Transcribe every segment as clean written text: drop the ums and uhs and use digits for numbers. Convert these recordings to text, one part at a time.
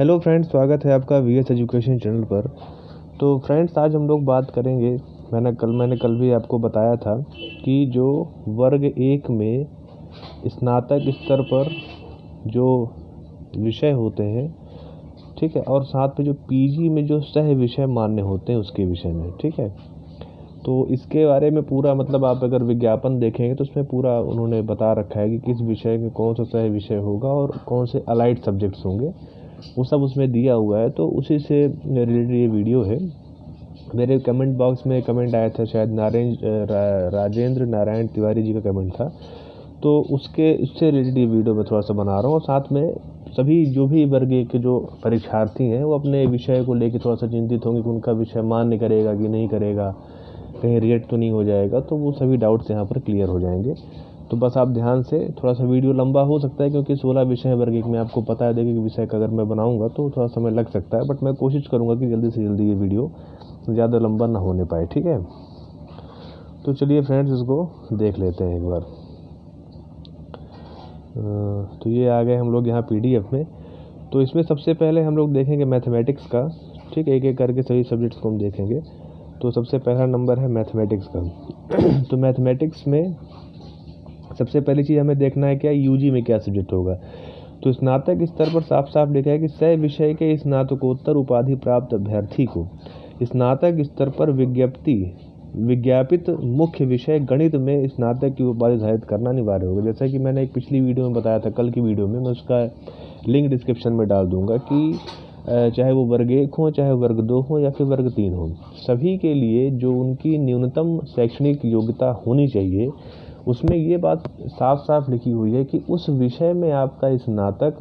Hello friends, स्वागत है आपका वीएस एजुकेशन चैनल पर। तो फ्रेंड्स, आज हम लोग बात करेंगे। मैंने कल भी आपको बताया था कि जो वर्ग एक में स्नातक स्तर पर जो विषय होते हैं, ठीक है, और साथ में जो पीजी में जो सह विषय मान्य होते हैं उसके विषय में, ठीक है। तो इसके बारे में पूरा मतलब आप अगर विज्ञापन देखेंगे तो उसमें पूरा उन्होंने बता रखा है कि किस विषय में कौन सा सह विषय होगा और कौन से अलाइड सब्जेक्ट्स होंगे, वो सब उसमें दिया हुआ है। तो उसी से रिलेटेड ये वीडियो है। मेरे कमेंट बॉक्स में कमेंट आया था, शायद राजेंद्र नारायण तिवारी जी का कमेंट था, तो उससे रिलेटेड ये वीडियो मैं थोड़ा सा बना रहा हूँ। और साथ में सभी जो भी वर्ग के जो परीक्षार्थी हैं वो अपने विषय को लेकर थोड़ा सा चिंतित होंगे कि उनका विषय मान्य करेगा कि नहीं करेगा, कहीं रिजेक्ट तो नहीं हो जाएगा। तो वो सभी डाउट्स यहाँ पर क्लियर हो जाएंगे। तो बस आप ध्यान से, थोड़ा सा वीडियो लंबा हो सकता है क्योंकि 16 विषय वर्ग एक में आपको पता है। देखिए, विषय का अगर मैं बनाऊंगा तो थोड़ा समय लग सकता है, बट मैं कोशिश करूंगा कि जल्दी से जल्दी ये वीडियो ज़्यादा लंबा ना होने पाए, ठीक है। तो चलिए फ्रेंड्स, इसको देख लेते हैं एक बार। तो ये आ गए हम लोग यहाँ पीडीएफ में। तो इसमें सबसे पहले हम लोग देखेंगे मैथमेटिक्स का, ठीक है। एक एक करके सभी सब्जेक्ट्स को हम देखेंगे। तो सबसे पहला नंबर है मैथमेटिक्स का। तो मैथमेटिक्स में सबसे पहली चीज़ हमें देखना है क्या यूजी में क्या सब्जेक्ट होगा। तो स्नातक स्तर पर साफ साफ लिखा है कि सह विषय के स्नातकोत्तर उपाधि प्राप्त अभ्यर्थी को स्नातक स्तर पर विज्ञापित मुख्य विषय गणित में स्नातक की उपाधि धारित करना अनिवार्य होगा। जैसा कि मैंने एक पिछली वीडियो में बताया था, कल की वीडियो में, मैं उसका लिंक डिस्क्रिप्शन में डाल दूंगा कि चाहे वो वर्ग 1 हो, चाहे वर्ग 2 हो या फिर वर्ग 3 हो, सभी के लिए जो उनकी न्यूनतम शैक्षणिक योग्यता होनी चाहिए, उसमें ये बात साफ साफ लिखी हुई है कि उस विषय में आपका स्नातक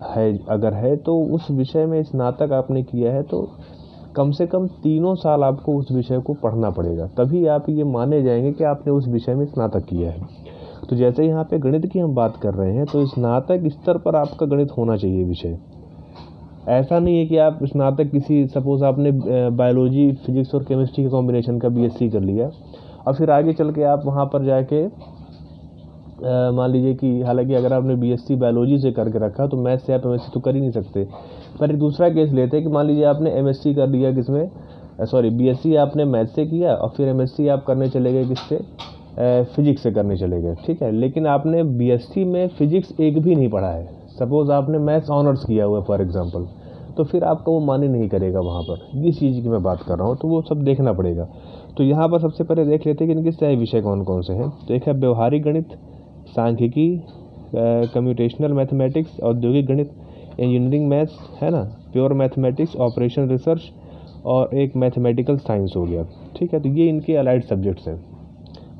है अगर है, तो उस विषय में स्नातक आपने किया है तो कम से कम 3 साल आपको उस विषय को पढ़ना पड़ेगा, तभी आप ये माने जाएंगे कि आपने उस विषय में स्नातक किया है। तो जैसे यहाँ पे गणित की हम बात कर रहे हैं, तो स्नातक स्तर पर आपका गणित होना चाहिए विषय। ऐसा नहीं है कि आप स्नातक किसी, सपोज आपने बायोलॉजी, फिजिक्स और केमिस्ट्री के कॉम्बिनेशन का बीएससी कर लिया और फिर आगे चल के आप वहाँ पर जाके मान लीजिए कि, हालांकि अगर आपने बीएससी बायोलॉजी से करके रखा तो मैथ से आप एमएससी तो कर ही नहीं सकते। पर एक दूसरा केस लेते हैं कि मान लीजिए आपने एमएससी कर लिया किसमें, बीएससी आपने मैथ से किया और फिर एमएससी आप करने चले गए किससे, फिजिक्स से करने चले गए, ठीक है। लेकिन आपने बीएससी में फिजिक्स एक भी नहीं पढ़ा है, सपोज आपने मैथ्स ऑनर्स किया हुआ है फॉर एग्जाम्पल, तो फिर आपका वो मान्य नहीं करेगा वहाँ पर। इस चीज़ की मैं बात कर रहा हूँ, तो वो सब देखना पड़ेगा। तो यहाँ पर सबसे पहले देख लेते हैं कि इनके सही विषय कौन कौन से हैं। तो एक है व्यवहारिक गणित, सांख्यिकी, कंप्यूटेशनल मैथमेटिक्स, औद्योगिक गणित, इंजीनियरिंग मैथ्स, है ना, प्योर मैथमेटिक्स, ऑपरेशन रिसर्च, और एक मैथमेटिकल साइंस हो गया, ठीक है। तो ये इनके अलाइड सब्जेक्ट्स हैं।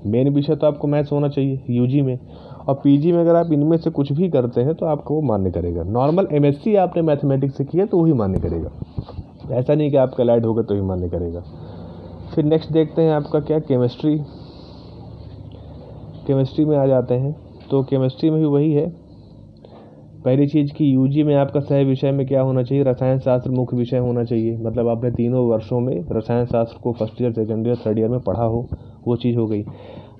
मेन विषय तो आपको मैथ्स होना चाहिए यूजी में, और पीजी में अगर आप इनमें से कुछ भी करते हैं तो आपको वो मान्य करेगा। नॉर्मल एमएससी आपने मैथमेटिक्स से किया तो वही मान्य करेगा, ऐसा नहीं कि आपका अलाइड होगा तो ही मान्य करेगा। फिर नेक्स्ट देखते हैं आपका क्या, केमिस्ट्री। केमिस्ट्री में आ जाते हैं। तो केमिस्ट्री में भी वही है, पहली चीज़ कि यूजी में आपका सह विषय में क्या होना चाहिए, रसायन शास्त्र मुख्य विषय होना चाहिए। मतलब आपने तीनों वर्षों में रसायन शास्त्र को first year, second year, third year में पढ़ा हो, वो चीज़ हो गई।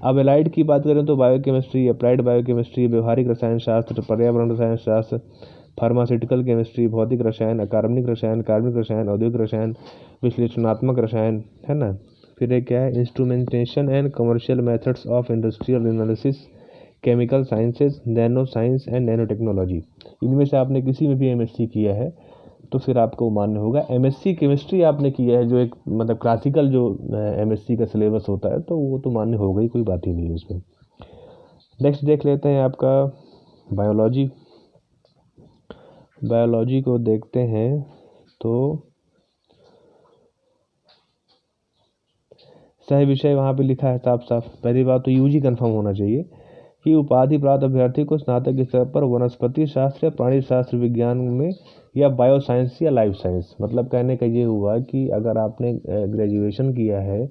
अब एलाइड की बात करें तो बायोकेमिस्ट्री, अप्लाइड बायोकेमिस्ट्री, व्यवहारिक रसायन शास्त्र, पर्यावरण रसायन शास्त्र, फार्मास्यूटिकल केमिस्ट्री, भौतिक रसायन, अकार्बनिक रसायन, कार्बनिक रसायन, औद्योगिक रसायन, विश्लेषणात्मक रसायन, है ना। फिर एक क्या है, instrumentation and commercial methods of industrial analysis, chemical sciences, nano science and nano technology. इनमें से आपने किसी में भी एमएससी किया है तो फिर आपको मान्य होगा। एमएससी केमिस्ट्री आपने किया है, जो एक मतलब क्लासिकल जो एमएससी का सिलेबस होता है, तो वो तो मान्य हो गई, कोई बात ही नहीं है उसमें। नेक्स्ट देख लेते हैं आपका बायोलॉजी। बायोलॉजी को देखते हैं तो सही विषय वहाँ पे लिखा है साफ साफ। पहली बात तो यूजी कंफर्म होना चाहिए कि उपाधि प्राप्त अभ्यर्थी को स्नातक स्तर पर वनस्पति शास्त्र या प्राणी शास्त्र विज्ञान में या बायो साइंस या लाइफ साइंस, मतलब कहने का ये हुआ कि अगर आपने ग्रेजुएशन किया है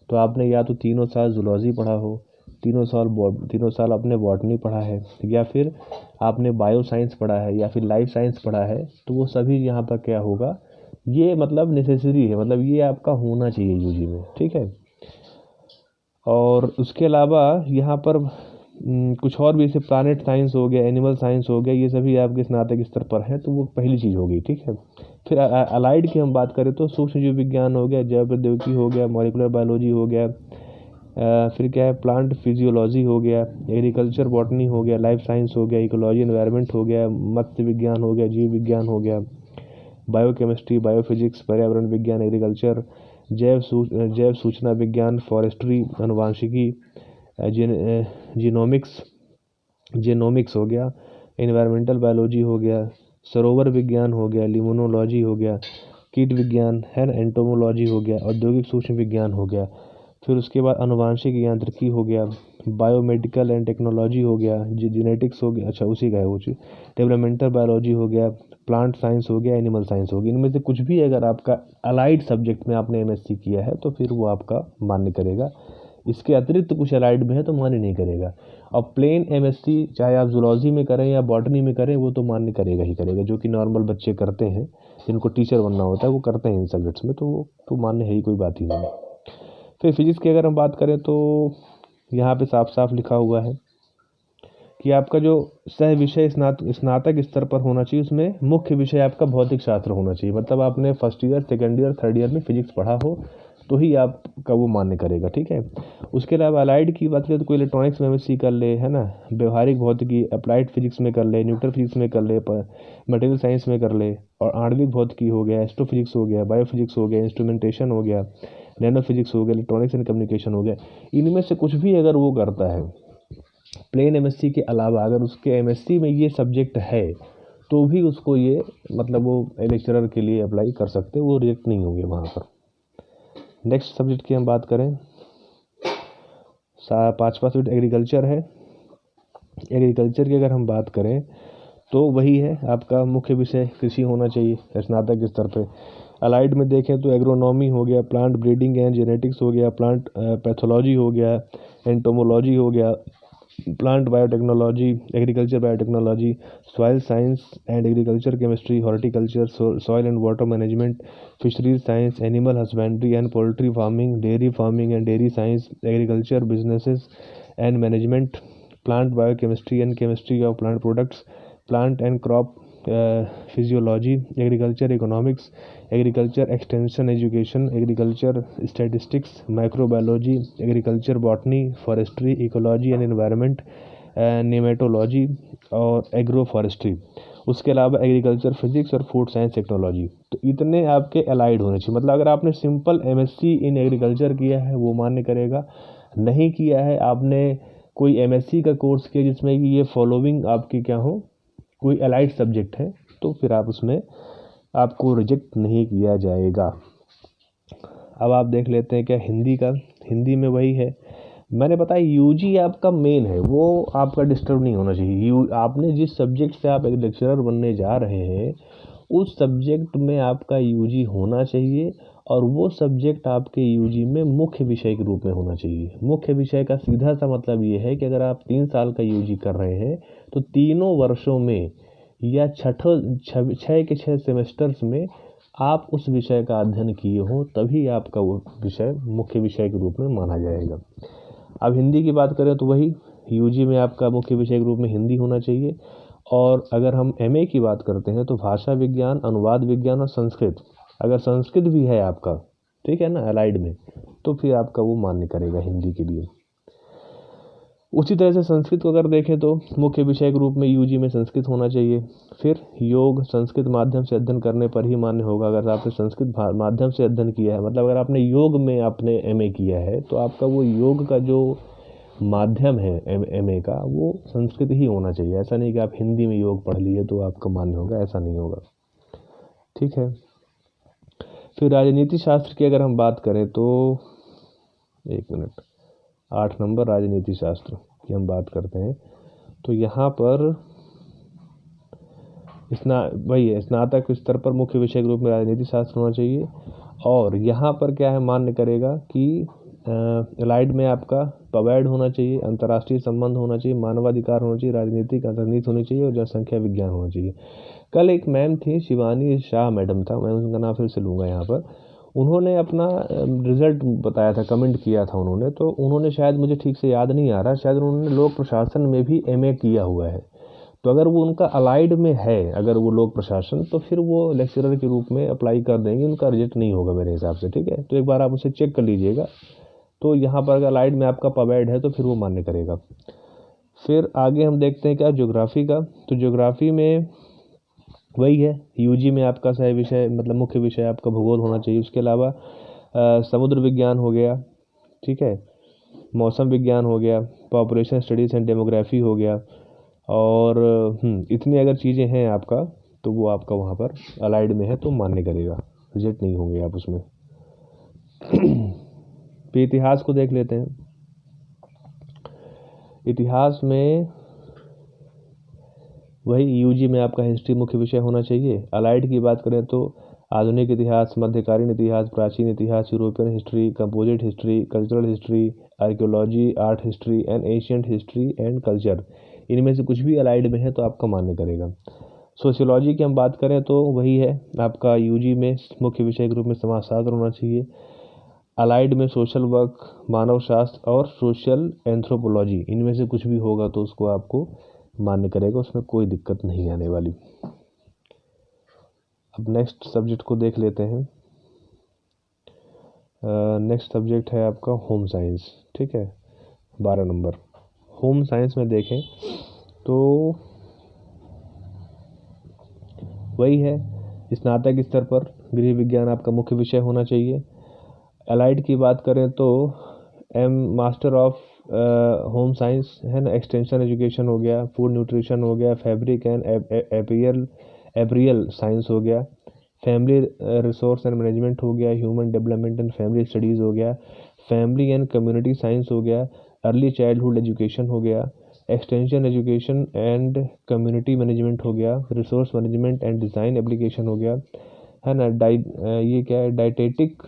तो आपने या तो 3 साल जूलॉजी पढ़ा हो, 3 साल आपने बॉटनी पढ़ा है, या फिर आपने बायो साइंस पढ़ा है, या फिर लाइफ साइंस पढ़ा है, तो वो सभी यहाँ पर क्या होगा, ये मतलब नेसेसरी है, मतलब ये आपका होना चाहिए यूजी में, ठीक है। और उसके अलावा यहाँ पर कुछ और भी, जैसे प्लानेट साइंस हो गया, एनिमल साइंस हो गया, ये सभी आपके स्नातक स्तर पर है, तो वो पहली चीज़ हो गई, ठीक है। फिर अलाइड की हम बात करें तो सूक्ष्म जीव विज्ञान हो गया, जैव प्रौद्योगिकी हो गया, मॉलिकुलर बायोलॉजी हो गया, फिर क्या है, प्लांट फिजियोलॉजी हो गया, एग्रीकल्चर बॉटनी हो गया, लाइफ साइंस हो गया, इकोलॉजी एनवायरनमेंट हो गया, मत्स्य विज्ञान हो गया, जीव विज्ञान हो गया, बायोकेमिस्ट्री, बायोफिजिक्स, पर्यावरण विज्ञान, एग्रीकल्चर, जैव सूचना विज्ञान, फॉरेस्ट्री, अनुवांशिकी, जीनोमिक्स जीनोमिक्स हो गया, एनवायरमेंटल बायोलॉजी हो गया, सरोवर विज्ञान हो गया, लिमोनोलॉजी हो गया, कीट विज्ञान है, एंटोमोलॉजी हो गया, औद्योगिक सूक्ष्म विज्ञान हो गया। फिर उसके बाद अनुवांशिक यांत्रिकी हो गया, बायोमेडिकल एंड टेक्नोलॉजी हो गया, जेनेटिक्स हो गया, अच्छा उसी का है वो चीज़, डेवलपमेंटल बायोलॉजी हो गया, प्लांट साइंस हो गया, एनिमल साइंस हो गया। इनमें से कुछ भी अगर आपका अलाइड सब्जेक्ट में आपने एमएससी किया है तो फिर वो आपका मान्य करेगा। इसके अतिरिक्त कुछ अलाइड में है तो मान्य नहीं करेगा। और प्लेन एमएससी चाहे आप जूलॉजी में करें या बॉटनी में करें, वो तो मान्य करेगा ही करेगा, जो कि नॉर्मल बच्चे करते हैं, जिनको टीचर बनना होता है वो करते हैं इन सब्जेक्ट्स में, तो वो तो मान्य है ही, कोई बात ही नहीं। फिर फिजिक्स की अगर हम बात करें तो यहाँ पे साफ साफ लिखा हुआ है कि आपका जो सह विषय स्नातक स्तर पर होना चाहिए, उसमें मुख्य विषय आपका भौतिक शास्त्र होना चाहिए। मतलब आपने first year, second year, third year में फिजिक्स पढ़ा हो तो ही आपका वो मान्य करेगा, ठीक है। उसके अलावा अलाइड की बात करें तो कोई इलेक्ट्रॉनिक्स में एमएससी कर ले, है ना, व्यवहारिक भौतिकी अप्लाइड फिजिक्स में कर ले, न्यूक्लियर फिजिक्स में कर ले, मटेरियल साइंस में कर ले, और आणविक भौतिकी हो गया, एस्ट्रोफिजिक्स हो गया, बायोफिजिक्स हो गया, इंस्ट्रूमेंटेशन हो गया, नैनो फिजिक्स हो गया, इलेक्ट्रॉनिक्स एंड कम्युनिकेशन हो गया। इनमें से कुछ भी अगर वो करता है प्लेन एमएससी के अलावा, अगर उसके एमएससी में ये सब्जेक्ट है तो भी उसको ये, मतलब वो लेक्चरर के लिए अप्लाई कर सकते हैं, वो रिजेक्ट नहीं होंगे वहाँ पर। नेक्स्ट सब्जेक्ट की हम बात करें, पाँचवा सब्जेक्ट एग्रीकल्चर है। एग्रीकल्चर की अगर हम बात करें तो वही है आपका मुख्य विषय, कृषि होना चाहिए स्नातक स्तर पे। अलाइड में देखें तो एग्रोनॉमी हो गया, प्लांट ब्रीडिंग एंड जेनेटिक्स हो गया, प्लांट पैथोलॉजी हो गया, एंटोमोलॉजी हो गया, plant biotechnology, agriculture biotechnology, soil science and agriculture chemistry, horticulture, soil and water management, fisheries science, animal husbandry and poultry farming, dairy farming and dairy science, agriculture businesses and management, plant biochemistry and chemistry of plant products, plant and crop physiology, agriculture economics, agriculture extension education, agriculture statistics, microbiology, agriculture botany, forestry, ecology and environment, nematology और agro forestry. उसके अलावा agriculture physics और food science technology. तो इतने आपके allied होने चाहिए। मतलब अगर आपने सिंपल एमएससी इन एग्रीकल्चर किया है वो मान्य करेगा, नहीं किया है आपने कोई एमएससी का कोर्स किया जिसमें कि ये फॉलोइंग आपकी क्या हो, कोई अलाइड सब्जेक्ट है, तो फिर आप उसमें आपको रिजेक्ट नहीं किया जाएगा। अब आप देख लेते हैं क्या हिंदी का। हिंदी में वही है, मैंने बताया यूजी आपका मेन है, वो आपका डिस्टर्ब नहीं होना चाहिए। आपने जिस सब्जेक्ट से आप एक लेक्चरर बनने जा रहे हैं उस सब्जेक्ट में आपका यूजी होना चाहिए, और वो सब्जेक्ट आपके यूजी में मुख्य विषय के रूप में होना चाहिए। मुख्य विषय का सीधा सा मतलब ये है कि अगर आप 3 साल का यूजी कर रहे हैं तो तीनों वर्षों में या 6 के 6 सेमेस्टर्स में आप उस विषय का अध्ययन किए हो, तभी आपका वो विषय मुख्य विषय के रूप में माना जाएगा। अब हिंदी की बात करें तो वही यूजी में आपका मुख्य विषय के रूप में हिंदी होना चाहिए। और अगर हम एमए की बात करते हैं तो भाषा विज्ञान, अनुवाद विज्ञान और संस्कृत। अगर संस्कृत भी है आपका, ठीक है ना, अलाइड में, तो फिर आपका वो मान्य करेगा हिंदी के लिए। उसी तरह से संस्कृत को अगर देखें तो मुख्य विषय के रूप में यूजी में संस्कृत होना चाहिए। फिर योग संस्कृत माध्यम से अध्ययन करने पर ही मान्य होगा। अगर आपने संस्कृत माध्यम से अध्ययन किया है, मतलब अगर आपने योग में आपने एमए किया है, तो आपका वो योग का जो माध्यम है एमए का, वो संस्कृत ही होना चाहिए। ऐसा नहीं कि आप हिंदी में योग पढ़ लिए तो आपका मान्य होगा, ऐसा नहीं होगा, ठीक है। फिर राजनीति शास्त्र की अगर हम बात करें तो 1 मिनट, 8 नंबर राजनीति शास्त्र की हम बात करते हैं तो यहाँ पर वही है, स्नातक स्तर पर मुख्य विषय के रूप में राजनीति शास्त्र होना चाहिए। और यहाँ पर क्या है, मान्य करेगा कि एलाइड में आपका पवैड होना चाहिए, अंतर्राष्ट्रीय संबंध होना चाहिए, मानवाधिकार होना चाहिए, राजनीतिक अंतर्नीति होनी चाहिए और जनसंख्या विज्ञान होना चाहिए। कल एक मैम थी, शिवानी शाह मैडम था, मैं उनका नाम फिर से लूँगा यहाँ पर, उन्होंने अपना रिज़ल्ट बताया था, कमेंट किया था उन्होंने, तो उन्होंने शायद, मुझे ठीक से याद नहीं आ रहा, शायद उन्होंने लोक प्रशासन में भी एमए किया हुआ है। तो अगर वो उनका अलाइड में है, अगर वो लोक प्रशासन, तो फिर वो लेक्चरर के रूप में अप्लाई कर देंगे, उनका रिजेक्ट नहीं होगा मेरे हिसाब से, ठीक है। तो एक बार आप उसे चेक कर लीजिएगा। तो यहाँ पर अगर अलाइड में आपका पबैड है तो फिर वो मान्य करेगा। फिर आगे हम देखते हैं क्या, ज्योग्राफी का। तो ज्योग्राफी में वही है, यूजी में आपका सही विषय, मतलब मुख्य विषय आपका भूगोल होना चाहिए। उसके अलावा समुद्र विज्ञान हो गया, ठीक है, मौसम विज्ञान हो गया, पॉपुलेशन स्टडीज़ एंड डेमोग्राफी हो गया, और इतनी अगर चीज़ें हैं आपका, तो वो आपका वहाँ पर अलाइड में है तो मान्य करेगा, रिजेक्ट नहीं होंगे आप उसमें। फिर इतिहास को देख लेते हैं। इतिहास में वही यूजी में आपका हिस्ट्री मुख्य विषय होना चाहिए। अलाइड की बात करें तो आधुनिक इतिहास, मध्यकालीन इतिहास, प्राचीन इतिहास, European history, composite history, cultural history, archaeology, art history and ancient history and culture, इनमें से कुछ भी अलाइड में है तो आपका मान्य करेगा। सोशियोलॉजी की हम बात करें तो वही है आपका यूजी में मुख्य विषय के रूप में समाजशास्त्र होना चाहिए। अलाइड में सोशल वर्क, मानव शास्त्र और सोशल एंथ्रोपोलॉजी, इनमें से कुछ भी होगा तो उसको आपको मान्य करेगा, उसमें कोई दिक्कत नहीं आने वाली। अब नेक्स्ट सब्जेक्ट को देख लेते हैं। नेक्स्ट सब्जेक्ट है आपका होम साइंस, ठीक है, 12 नंबर। होम साइंस में देखें तो वही है, स्नातक स्तर पर गृह विज्ञान आपका मुख्य विषय होना चाहिए। अलाइड की बात करें तो मास्टर ऑफ होम साइंस है ना, एक्सटेंशन एजुकेशन हो गया, फूड न्यूट्रिशन हो गया, फैब्रिक एंड एपरियल साइंस हो गया, फैमिली रिसोर्स एंड मैनेजमेंट हो गया, human development and family studies हो गया, फैमिली एंड कम्युनिटी साइंस हो गया, अर्ली चाइल्डहुड एजुकेशन हो गया, extension education and community management हो गया, resource management and design application हो गया, है ना, ये क्या है, dietetic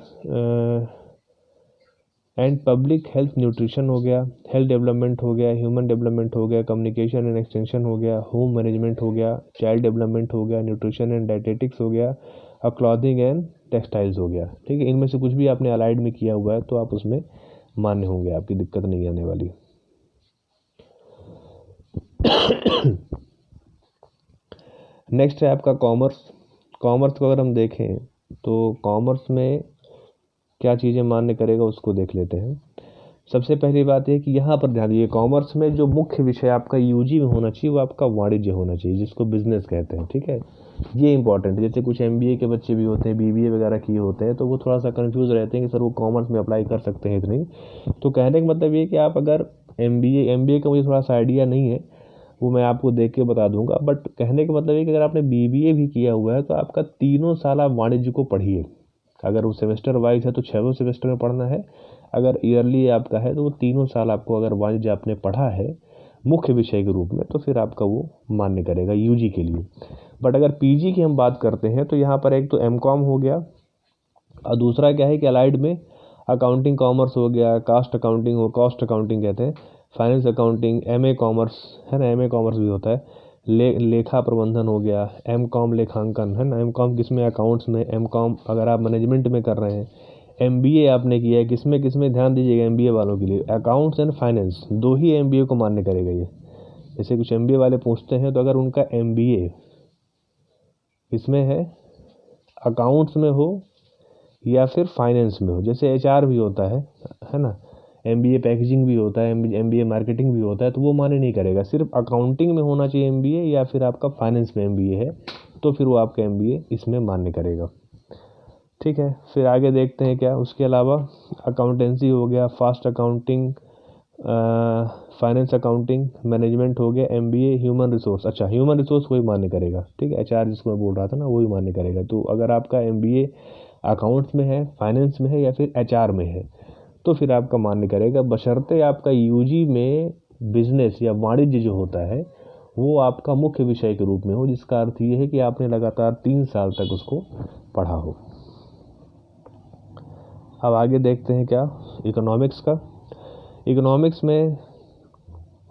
and public health nutrition हो गया, हेल्थ डेवलपमेंट हो गया, ह्यूमन डेवलपमेंट हो गया, कम्युनिकेशन एंड एक्सटेंशन हो गया, होम मैनेजमेंट हो गया, चाइल्ड डेवलपमेंट हो गया, न्यूट्रिशन एंड डाइटेटिक्स हो गया, और क्लॉथिंग एंड टेक्सटाइल्स हो गया, ठीक है। इनमें से कुछ भी आपने अलाइड में किया हुआ है तो आप उसमें मान्य होंगे, आपकी दिक्कत नहीं आने वाली। नेक्स्ट है आपका कॉमर्स। कॉमर्स को अगर हम देखें तो कॉमर्स में क्या चीज़ें मान्य करेगा उसको देख लेते हैं। सबसे पहली बात है कि यहाँ पर ध्यान दीजिए, कॉमर्स में जो मुख्य विषय आपका यूजी में होना चाहिए वो आपका वाणिज्य होना चाहिए, जिसको बिजनेस कहते हैं, ठीक है। ये इंपॉर्टेंट है। जैसे कुछ एमबीए के बच्चे भी होते हैं, बीबीए वगैरह किए होते हैं, तो वो थोड़ा सा कंफ्यूज रहते हैं कि सर वो कॉमर्स में अप्लाई कर सकते हैं कि नहीं। तो कहने का मतलब ये कि आप अगर एमबीए का मुझे थोड़ा सा आइडिया नहीं है, वो मैं आपको देख के बता दूंगा, बट कहने का मतलब ये कि अगर आपने बीबीए भी किया हुआ है तो आपका 3 साल आप वाणिज्य को पढ़िए। अगर वो सेमेस्टर वाइज है तो 6 सेमेस्टर में पढ़ना है, अगर ईयरली आपका है तो वो 3 साल आपको अगर वाणिज्य आपने पढ़ा है मुख्य विषय के रूप में तो फिर आपका वो मान्य करेगा यूजी के लिए। बट अगर पीजी की हम बात करते हैं तो यहाँ पर एक तो एमकॉम हो गया, और दूसरा क्या है कि अलाइड में अकाउंटिंग कॉमर्स हो गया, कॉस्ट अकाउंटिंग कहते हैं, फाइनेंस अकाउंटिंग, एमए कॉमर्स है ना, एमए कॉमर्स भी होता है, लेखा प्रबंधन हो गया, एमकॉम लेखांकन है ना, एमकॉम किसमें, अकाउंट्स में, एमकॉम अगर आप मैनेजमेंट में कर रहे हैं, एमबीए आपने किया है किसमें ध्यान दीजिएगा एमबीए वालों के लिए, accounts and finance, 2 he MBA को मान्य करेगा ये। जैसे कुछ एमबीए वाले पूछते हैं तो अगर उनका एमबीए इसमें है, अकाउंट्स में हो या फिर फाइनेंस में हो, जैसे एचआर भी होता है ना, एमबीए पैकेजिंग भी होता है, एमबीए मार्केटिंग भी होता है, तो वो मान्य नहीं करेगा। सिर्फ अकाउंटिंग में होना चाहिए एमबीए या फिर आपका फाइनेंस में एमबीए है तो फिर वो आपका एमबीए इसमें मान्य करेगा, ठीक है। फिर आगे देखते हैं क्या, उसके अलावा अकाउंटेंसी हो गया, fast accounting, finance accounting, management हो गया, एमबीए, ह्यूमन रिसोर्स, अच्छा ह्यूमन रिसोर्स वही मान्य करेगा, ठीक है, एचआर जिसको मैं बोल रहा था ना वही मान्य करेगा। तो अगर आपका एमबीए अकाउंट्स में है, फाइनेंस में है या फिर एचआर में है तो फिर आपका मान्य करेगा, बशर्ते आपका यूजी में बिजनेस या वाणिज्य जो होता है वो आपका मुख्य विषय के रूप में हो, जिसका अर्थ ये है कि आपने लगातार 3 साल तक उसको पढ़ा हो। अब आगे देखते हैं क्या, इकोनॉमिक्स का। इकोनॉमिक्स में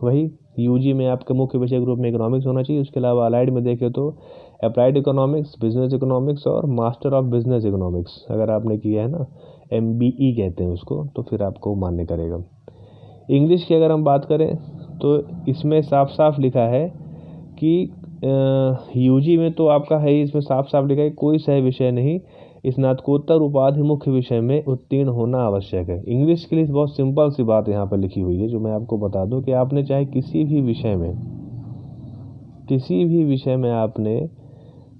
वही यूजी में आपके मुख्य विषय के रूप में इकोनॉमिक्स होना चाहिए। उसके अलावा अलाइड में देखें तो अप्लाइड इकोनॉमिक्स, बिजनेस इकोनॉमिक्स और मास्टर ऑफ बिजनेस इकोनॉमिक्स अगर आपने किया है ना, MBE कहते हैं उसको, तो फिर आपको मान्य करेगा। इंग्लिश की अगर हम बात करें तो इसमें साफ साफ लिखा है कि UG में तो आपका है ही, इसमें साफ साफ लिखा है कोई सह विषय नहीं, स्नातकोत्तर उपाधि मुख्य विषय में उत्तीर्ण होना आवश्यक है। इंग्लिश के लिए बहुत सिंपल सी बात यहाँ पर लिखी हुई है जो मैं आपको बता दूं कि आपने चाहे किसी भी विषय में आपने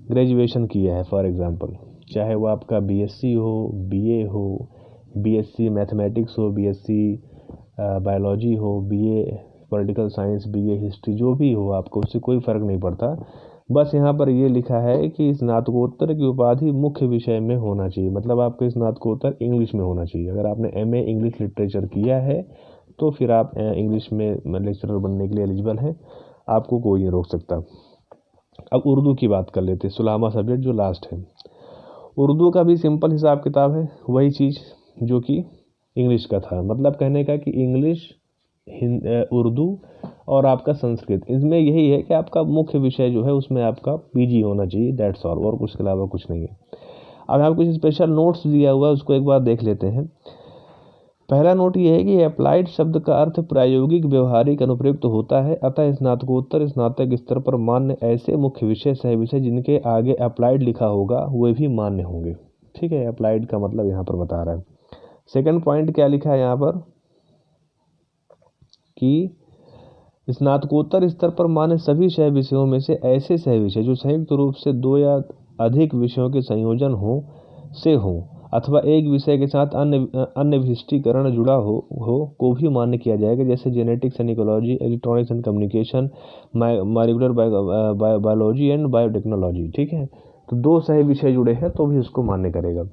ग्रेजुएशन किया है, फॉर एग्जांपल चाहे वो आपका BSc हो, BA हो, BSc मैथमेटिक्स हो, BSc बायोलॉजी हो, BA political science, BA history, जो भी हो आपको, उससे कोई फ़र्क नहीं पड़ता। बस यहाँ पर ये लिखा है कि स्नातकोत्तर की उपाधि मुख्य विषय में होना चाहिए, मतलब आपका स्नातकोत्तर इंग्लिश में होना चाहिए। अगर आपने MA इंग्लिश लिटरेचर किया है तो फिर आप इंग्लिश में लेक्चरर बनने के लिए एलिजिबल हैं, आपको कोई नहीं रोक सकता। अब उर्दू की बात कर लेते हैं, 16वां सब्जेक्ट जो लास्ट है। उर्दू का भी सिंपल हिसाब किताब है, वही चीज़ जो कि इंग्लिश का था, मतलब कहने का कि इंग्लिश, उर्दू और आपका संस्कृत, इसमें यही है कि आपका मुख्य विषय जो है उसमें आपका PG होना चाहिए, दैट्स ऑल, और कुछ के अलावा कुछ नहीं है। अब यहाँ कुछ स्पेशल नोट्स दिया हुआ है, उसको एक बार देख लेते हैं। पहला नोट ये है कि अप्लाइड शब्द का अर्थ प्रायोगिक व्यवहारिक अनुप्रयुक्त होता है, अतः स्नातकोत्तर स्नातक स्तर पर मान्य ऐसे मुख्य विषय सह विषय जिनके आगे अप्लाइड लिखा होगा वे भी मान्य होंगे। ठीक है, अप्लाइड का मतलब यहाँ पर बता रहा है। सेकंड पॉइंट क्या लिखा है यहाँ पर कि स्नातकोत्तर स्तर पर मान्य सभी सह विषयों में से ऐसे सह विषय जो संयुक्त रूप से 2 या अधिक विषयों के संयोजन हो अथवा एक विषय के साथ अन्य विशिष्टीकरण जुड़ा हो को भी मान्य किया जाएगा, जैसे genetics and ecology, electronics and communication, molecular biology and biotechnology. ठीक है, तो 2 सह विषय जुड़े हैं तो भी उसको मान्य करेगा।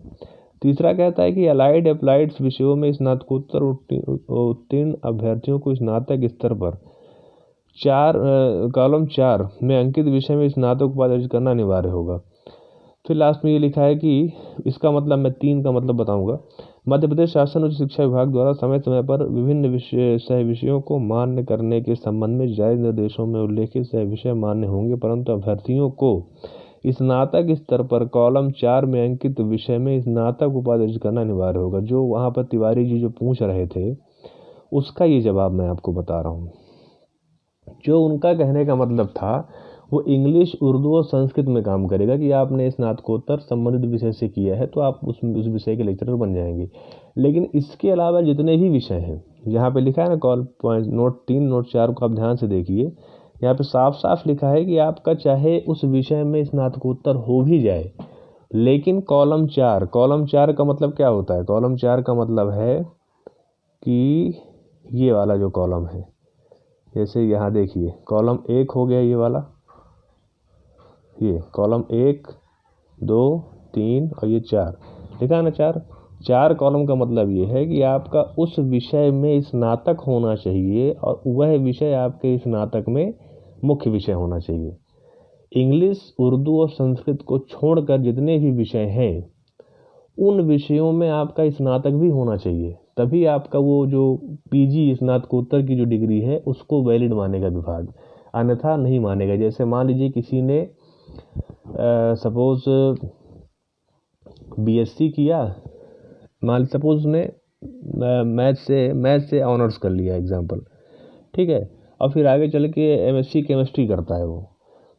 तीसरा कहता है कि अप्लाइड विषयों में स्नातकोत्तर उत्तीर्ण अभ्यर्थियों को स्नातक स्तर पर कॉलम 4 में अंकित विषय में स्नातक उपाधि अर्जित करना अनिवार्य होगा। फिर लास्ट में ये लिखा है कि इसका मतलब मैं 3 का मतलब बताऊंगा। मध्य प्रदेश शासन उच्च शिक्षा विभाग द्वारा समय समय पर विभिन्न सह विषयों को मान्य करने के संबंध में जारी निर्देशों में उल्लेखित सह विषय मान्य होंगे, परंतु अभ्यर्थियों को स्नातक स्तर पर कॉलम 4 में अंकित विषय में स्नातक उपाधि अर्जित करना अनिवार्य होगा। जो वहाँ पर तिवारी जी जो पूछ रहे थे उसका ये जवाब मैं आपको बता रहा हूँ। जो उनका कहने का मतलब था वो इंग्लिश, उर्दू और संस्कृत में काम करेगा कि आपने स्नातकोत्तर संबंधित विषय से किया है तो आप उस विषय के लेक्चरर बन जाएंगे। लेकिन इसके अलावा जितने भी विषय हैं, यहाँ पे लिखा है ना कॉल पॉइंट नोट 3 नोट 4 को आप ध्यान से देखिए, यहाँ पे साफ साफ लिखा है कि आपका चाहे उस विषय में स्नातकोत्तर हो भी जाए, लेकिन कॉलम 4 का मतलब क्या होता है? कॉलम 4 का मतलब है कि ये वाला जो कॉलम है, जैसे यहाँ देखिए कॉलम 1 हो गया, ये वाला, ये कॉलम 1 2 3 और ये 4 लिखा है ना, 4 कॉलम का मतलब ये है कि आपका उस विषय में स्नातक होना चाहिए और वह विषय आपके स्नातक में मुख्य विषय होना चाहिए। इंग्लिश, उर्दू और संस्कृत को छोड़कर जितने भी विषय हैं उन विषयों में आपका स्नातक भी होना चाहिए, तभी आपका वो जो PG स्नातकोत्तर की जो डिग्री है उसको वैलिड मानेगा विभाग, अन्यथा नहीं मानेगा। जैसे मान लीजिए किसी ने सपोज BSc किया, मान सपोज उसने मैथ से ऑनर्स कर लिया एग्जाम्पल, ठीक है, और फिर आगे चल के MSc केमिस्ट्री करता है वो,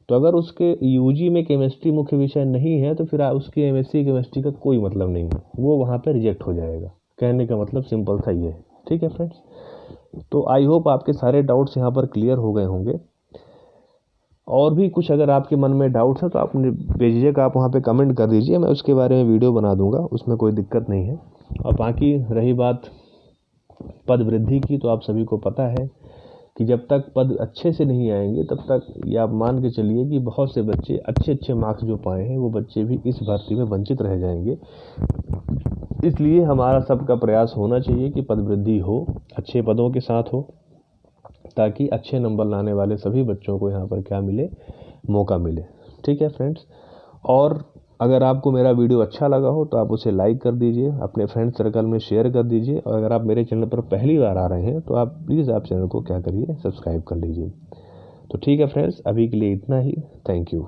तो अगर उसके UG में केमिस्ट्री मुख्य विषय नहीं है तो फिर उसकी MSc केमिस्ट्री का कोई मतलब नहीं है, वो वहाँ पर रिजेक्ट हो जाएगा। कहने का मतलब सिंपल था ये। ठीक है फ्रेंड्स, तो आई होप आपके सारे डाउट्स यहाँ पर क्लियर हो गए होंगे। और भी कुछ अगर आपके मन में डाउट्स है तो आप भेजिएगा, आप वहाँ पे कमेंट कर दीजिए, मैं उसके बारे में वीडियो बना दूंगा, उसमें कोई दिक्कत नहीं है। और बाकी रही बात पद वृद्धि की, तो आप सभी को पता है कि जब तक पद अच्छे से नहीं आएंगे तब तक ये आप मान के चलिए कि बहुत से बच्चे अच्छे मार्क्स जो पाए हैं वो बच्चे भी इस भर्ती में वंचित रह जाएंगे। इसलिए हमारा सबका प्रयास होना चाहिए कि पद वृद्धि हो, अच्छे पदों के साथ हो, ताकि अच्छे नंबर लाने वाले सभी बच्चों को यहाँ पर क्या मिले, मौका मिले। ठीक है फ्रेंड्स, और अगर आपको मेरा वीडियो अच्छा लगा हो तो आप उसे लाइक कर दीजिए, अपने फ्रेंड सर्कल में शेयर कर दीजिए, और अगर आप मेरे चैनल पर पहली बार आ रहे हैं तो आप प्लीज़ आप चैनल को क्या करिए, सब्सक्राइब कर लीजिए। तो ठीक है फ्रेंड्स, अभी के लिए इतना ही। Thank you.